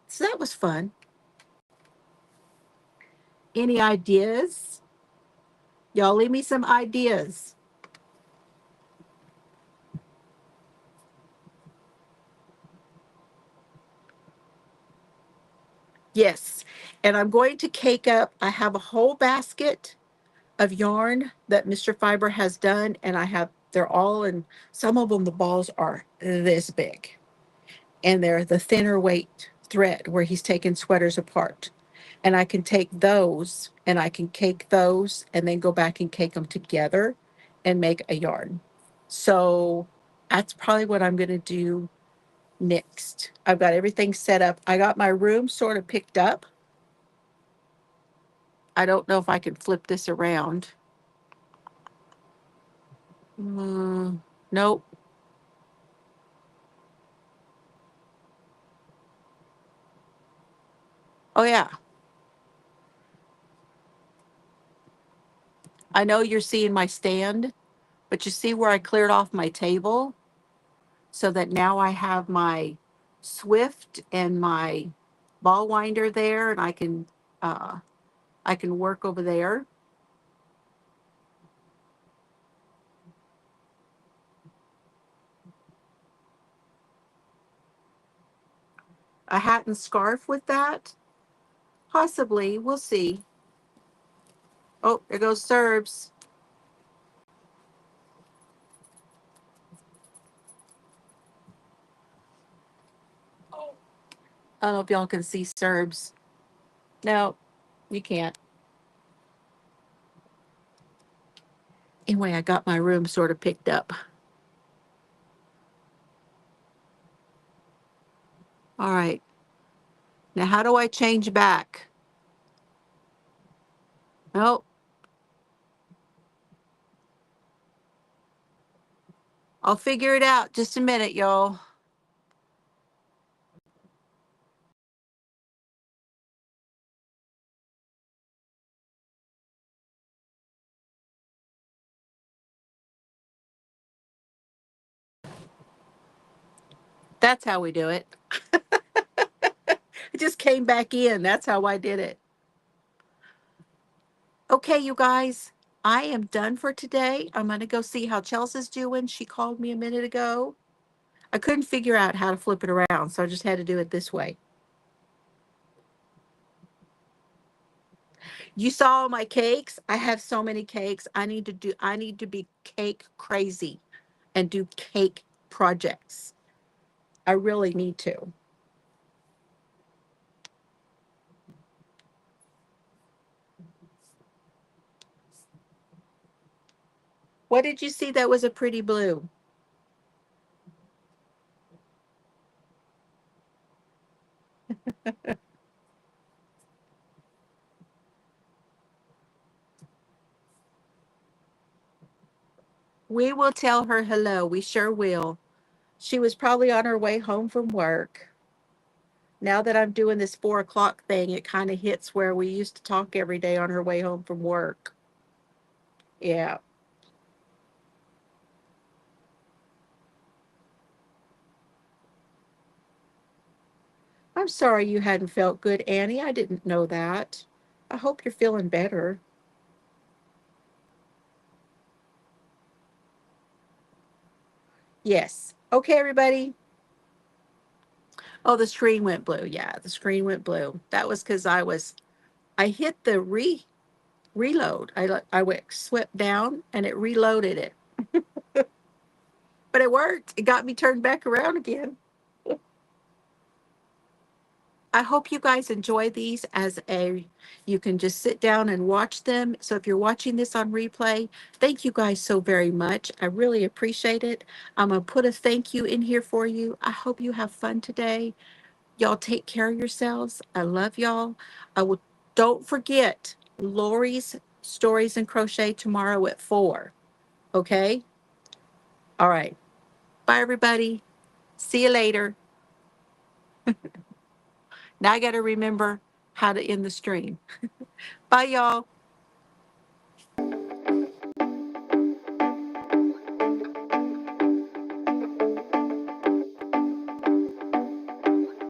So that was fun. Any ideas? Y'all leave me some ideas. Yes, and I'm going to cake up, I have a whole basket of yarn that Mr. Fiber has done, and they're all in, some of them, the balls are this big, and they're the thinner weight thread where he's taken sweaters apart. And I can take those and I can cake those and then go back and cake them together and make a yarn. So that's probably what I'm going to do next. I've got everything set up. I got my room sort of picked up. I don't know if I can flip this around. Nope. Oh, yeah. I know you're seeing my stand But you see where I cleared off my table so that now I have my Swift and my ball winder there, and I can work over there. A hat and scarf with that? Possibly. We'll see. Oh, there goes Serbs. I don't know if y'all can see Serbs. No, you can't. Anyway, I got my room sort of picked up. All right. Now, how do I change back? Nope. I'll figure it out. Just a minute, y'all. That's how we do it. It just came back in. That's how I did it. Okay, you guys, I am done for today. I'm going to go see how Chelsea's doing. She called me a minute ago. I couldn't figure out how to flip it around, so I just had to do it this way. You saw my cakes? I have so many cakes. I need to be cake crazy and do cake projects. I really need to. What did you see that was a pretty blue? We will tell her hello. We sure will. She was probably on her way home from work. Now that I'm doing this 4 o'clock thing, it kind of hits where we used to talk every day on her way home from work. Yeah. I'm sorry you hadn't felt good, Annie. I didn't know that. I hope you're feeling better. Yes. Okay, everybody. Oh, the screen went blue. Yeah, the screen went blue. That was because I hit the reload. I went swept down and it reloaded it. But it worked. It got me turned back around again. I hope you guys enjoy these you can just sit down and watch them. So if you're watching this on replay, thank you guys so very much. I really appreciate it. I'm going to put a thank you in here for you. I hope you have fun today. Y'all take care of yourselves. I love y'all. I will, don't forget Lori's Stories and Crochet tomorrow at 4. Okay? All right. Bye, everybody. See you later. Now I got to remember how to end the stream. Bye, y'all.